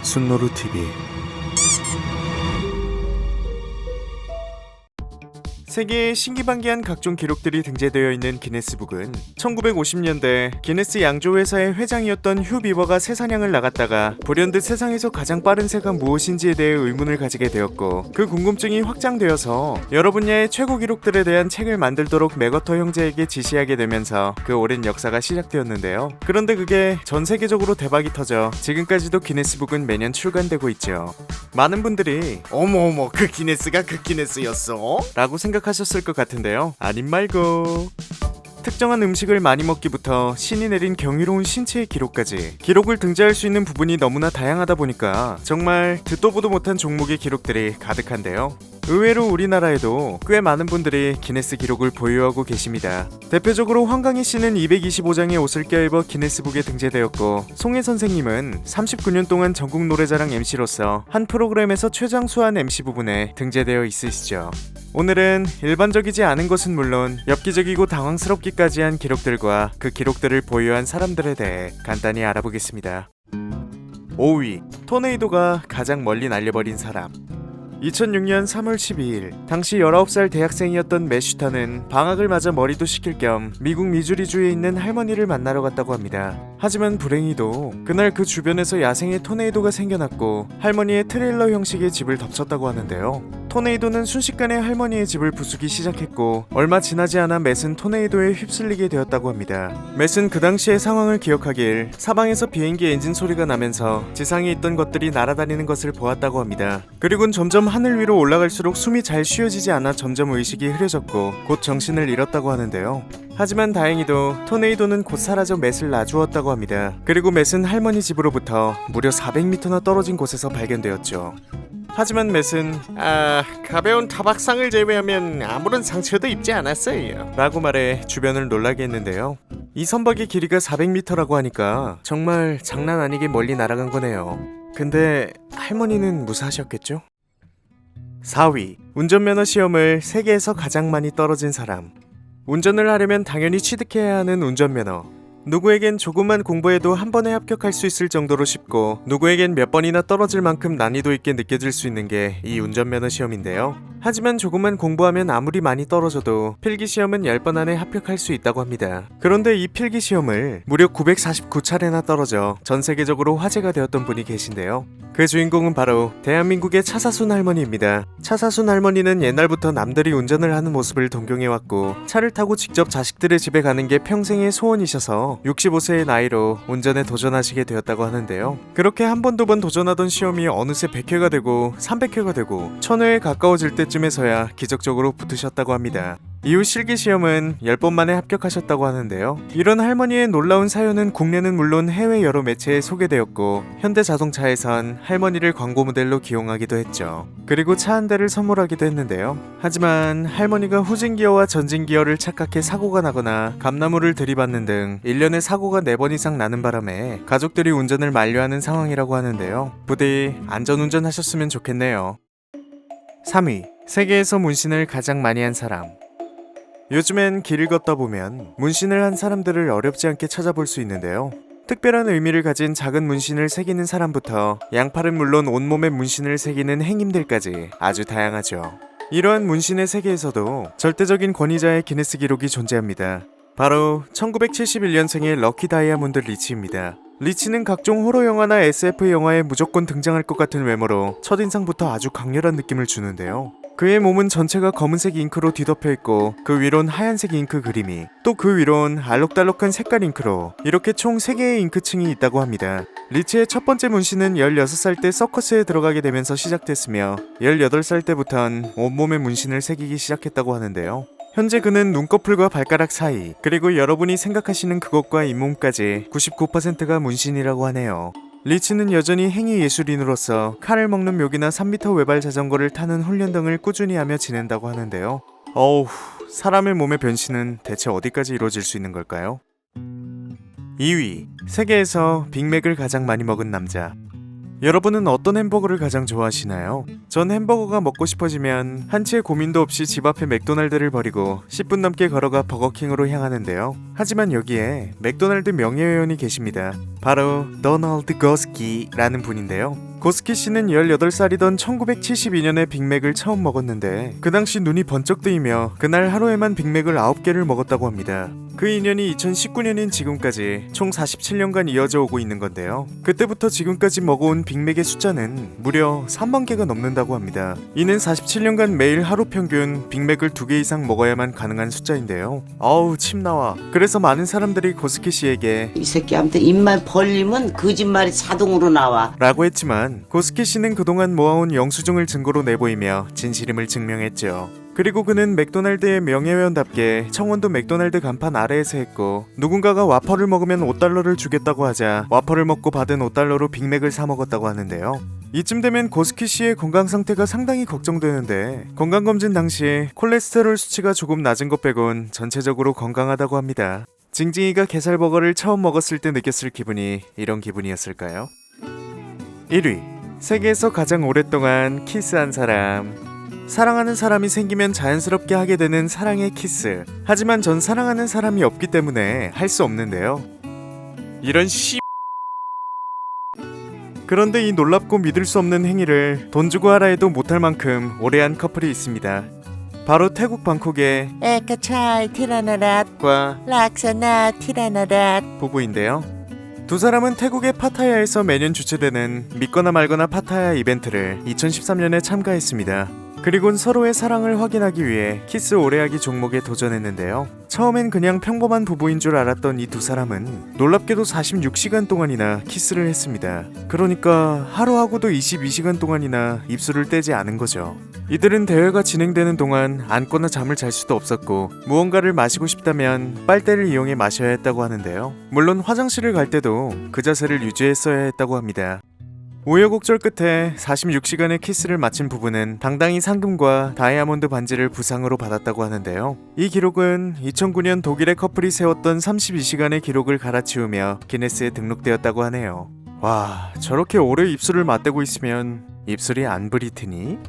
순노루TV. 세계에 신기반기한 각종 기록들이 등재되어 있는 기네스북은 1950년대 기네스 양조회사의 회장이었던 휴 비버가 새사냥을 나갔다가 불현듯 세상에서 가장 빠른 새가 무엇인지에 대해 의문을 가지게 되었고, 그 궁금증이 확장되어서 여러 분야의 최고 기록들에 대한 책을 만들도록 맥어터 형제에게 지시하게 되면서 그 오랜 역사가 시작되었는데요. 그런데 그게 전 세계적으로 대박이 터져 지금까지도 기네스북은 매년 출간되고 있죠. 많은 분들이 어머어머, 그 기네스가 그 기네스였어? 라고 생각하셨을 것 같은데요. 아님 말고. 특정한 음식을 많이 먹기부터 신이 내린 경이로운 신체의 기록까지 기록을 등재할 수 있는 부분이 너무나 다양하다 보니까 정말 듣도 보도 못한 종목의 기록들이 가득한데요. 의외로 우리나라에도 꽤 많은 분들이 기네스 기록을 보유하고 계십니다. 대표적으로 황강희 씨는 225장의 옷을 껴입어 기네스북에 등재되었고, 송혜 선생님은 39년 동안 전국 노래자랑 MC로서 한 프로그램에서 최장수한 MC 부분에 등재되어 있으시죠. 오늘은 일반적이지 않은 것은 물론 엽기적이고 당황스럽기까지 한 기록들과 그 기록들을 보유한 사람들에 대해 간단히 알아보겠습니다. 5위, 토네이도가 가장 멀리 날려버린 사람. 2006년 3월 12일, 당시 19살 대학생이었던 매슈타는 방학을 맞아 머리도 식힐 겸 미국 미주리주에 있는 할머니를 만나러 갔다고 합니다. 하지만 불행히도 그날 그 주변에서 야생의 토네이도가 생겨났고 할머니의 트레일러 형식의 집을 덮쳤다고 하는데요. 토네이도는 순식간에 할머니의 집을 부수기 시작했고, 얼마 지나지 않아 맷은 토네이도에 휩쓸리게 되었다고 합니다. 맷은 그 당시의 상황을 기억하길 사방에서 비행기 엔진 소리가 나면서 지상에 있던 것들이 날아다니는 것을 보았다고 합니다. 그리곤 점점 하늘 위로 올라갈수록 숨이 잘 쉬어지지 않아 점점 의식이 흐려졌고 곧 정신을 잃었다고 하는데요. 하지만 다행히도 토네이도는 곧 사라져 맷을 놔주었다고 합니다. 그리고 맷은 할머니 집으로부터 무려 400m나 떨어진 곳에서 발견되었죠. 하지만 맷은 가벼운 타박상을 제외하면 아무런 상처도 입지 않았어요 라고 말해 주변을 놀라게 했는데요. 이 선박의 길이가 400m라고 하니까 정말 장난 아니게 멀리 날아간 거네요. 근데 할머니는 무사하셨겠죠? 4위, 운전면허 시험을 세계에서 가장 많이 떨어진 사람. 운전을 하려면 당연히 취득해야 하는 운전면허. 누구에겐 조금만 공부해도 한 번에 합격할 수 있을 정도로 쉽고, 누구에겐 몇 번이나 떨어질 만큼 난이도 있게 느껴질 수 있는 게 이 운전면허 시험인데요. 하지만 조금만 공부하면 아무리 많이 떨어져도 필기시험은 10번 안에 합격할 수 있다고 합니다. 그런데 이 필기시험을 무려 949차례나 떨어져 전 세계적으로 화제가 되었던 분이 계신데요. 그 주인공은 바로 대한민국의 차사순 할머니입니다. 차사순 할머니는 옛날부터 남들이 운전을 하는 모습을 동경해왔고, 차를 타고 직접 자식들의 집에 가는 게 평생의 소원이셔서 65세의 나이로 운전에 도전하시게 되었다고 하는데요. 그렇게 한 번 두 번 도전하던 시험이 어느새 100회가 되고 300회가 되고 1000회에 가까워질 때쯤에서야 기적적으로 붙으셨다고 합니다. 이후 실기시험은 10번 만에 합격하셨다고 하는데요. 이런 할머니의 놀라운 사연은 국내는 물론 해외 여러 매체에 소개되었고, 현대자동차에선 할머니를 광고 모델로 기용하기도 했죠. 그리고 차 한 대를 선물하기도 했는데요. 하지만 할머니가 후진기어와 전진기어를 착각해 사고가 나거나 감나무를 들이받는 등 1년에 사고가 4번 이상 나는 바람에 가족들이 운전을 만료하는 상황이라고 하는데요. 부디 안전운전 하셨으면 좋겠네요. 3위, 세계에서 문신을 가장 많이 한 사람. 요즘엔 길을 걷다 보면 문신을 한 사람들을 어렵지 않게 찾아볼 수 있는데요. 특별한 의미를 가진 작은 문신을 새기는 사람부터 양팔은 물론 온몸에 문신을 새기는 행인들까지 아주 다양하죠. 이러한 문신의 세계에서도 절대적인 권위자의 기네스 기록이 존재합니다. 바로 1971년생의 럭키 다이아몬드 리치입니다. 리치는 각종 호러 영화나 SF 영화에 무조건 등장할 것 같은 외모로 첫인상부터 아주 강렬한 느낌을 주는데요. 그의 몸은 전체가 검은색 잉크로 뒤덮여 있고, 그 위론 하얀색 잉크 그림이, 또 그 위론 알록달록한 색깔 잉크로, 이렇게 총 3개의 잉크층이 있다고 합니다. 리치의 첫 번째 문신은 16살 때 서커스에 들어가게 되면서 시작됐으며, 18살 때부턴 온몸에 문신을 새기기 시작했다고 하는데요. 현재 그는 눈꺼풀과 발가락 사이, 그리고 여러분이 생각하시는 그것과 잇몸까지 99%가 문신이라고 하네요. 리치는 여전히 행위 예술인으로서 칼을 먹는 묘기나 3m 외발 자전거를 타는 훈련 등을 꾸준히 하며 지낸다고 하는데요. 어우, 사람의 몸의 변신은 대체 어디까지 이루어질 수 있는 걸까요? 2위, 세계에서 빅맥을 가장 많이 먹은 남자. 여러분은 어떤 햄버거를 가장 좋아하시나요? 전 햄버거가 먹고 싶어지면 한치의 고민도 없이 집 앞에 맥도날드를 버리고 10분 넘게 걸어가 버거킹으로 향하는데요. 하지만 여기에 맥도날드 명예회원이 계십니다. 바로 도널드 고스키라는 분인데요. 고스키 씨는 18살이던 1972년에 빅맥을 처음 먹었는데 그 당시 눈이 번쩍 뜨이며 그날 하루에만 빅맥을 9개를 먹었다고 합니다. 그 인연이 2019년인 지금까지 총 47년간 이어져 오고 있는 건데요. 그때부터 지금까지 먹어온 빅맥의 숫자는 무려 3만 개가 넘는다고 합니다. 이는 47년간 매일 하루 평균 빅맥을 2개 이상 먹어야만 가능한 숫자인데요. 어우 침 나와. 그래서 많은 사람들이 고스키 씨에게 이 새끼한테 입만 벌리면 거짓말이 자동으로 나와 라고 했지만 고스키 씨는 그동안 모아온 영수증을 증거로 내보이며 진실임을 증명했죠. 그리고 그는 맥도날드의 명예회원답게 청원도 맥도날드 간판 아래에서 했고 누군가가 와퍼를 먹으면 $5를 주겠다고 하자 와퍼를 먹고 받은 $5로 빅맥을 사 먹었다고 하는데요. 이쯤 되면 고스키 씨의 건강 상태가 상당히 걱정되는데 건강검진 당시 콜레스테롤 수치가 조금 낮은 것 빼곤 전체적으로 건강하다고 합니다. 징징이가 게살버거를 처음 먹었을 때 느꼈을 기분이 이런 기분이었을까요? 1위 세계에서 가장 오랫동안 키스한 사람. 사랑하는 사람이 생기면 자연스럽게 하게 되는 사랑의 키스. 하지만 전 사랑하는 사람이 없기 때문에 할 수 없는데요. 이런 씨. 그런데 이 놀랍고 믿을 수 없는 행위를 돈 주고 하라 해도 못할 만큼 오래 한 커플이 있습니다. 바로 태국 방콕의 에카차이 티라나랏과 락사나 티라나랏 부부인데요. 두 사람은 태국의 파타야에서 매년 주최되는 믿거나 말거나 파타야 이벤트를 2013년에 참가했습니다. 그리곤 서로의 사랑을 확인하기 위해 키스 오래하기 종목에 도전했는데요. 처음엔 그냥 평범한 부부인 줄 알았던 이 두 사람은 놀랍게도 46시간 동안이나 키스를 했습니다. 그러니까 하루하고도 22시간 동안이나 입술을 떼지 않은 거죠. 이들은 대회가 진행되는 동안 앉거나 잠을 잘 수도 없었고 무언가를 마시고 싶다면 빨대를 이용해 마셔야 했다고 하는데요. 물론 화장실을 갈 때도 그 자세를 유지했어야 했다고 합니다. 우여곡절 끝에 46시간의 키스를 마친 부부는 당당히 상금과 다이아몬드 반지를 부상으로 받았다고 하는데요. 이 기록은 2009년 독일의 커플이 세웠던 32시간의 기록을 갈아치우며 기네스에 등록되었다고 하네요. 와, 저렇게 오래 입술을 맞대고 있으면 입술이 안 부리트니?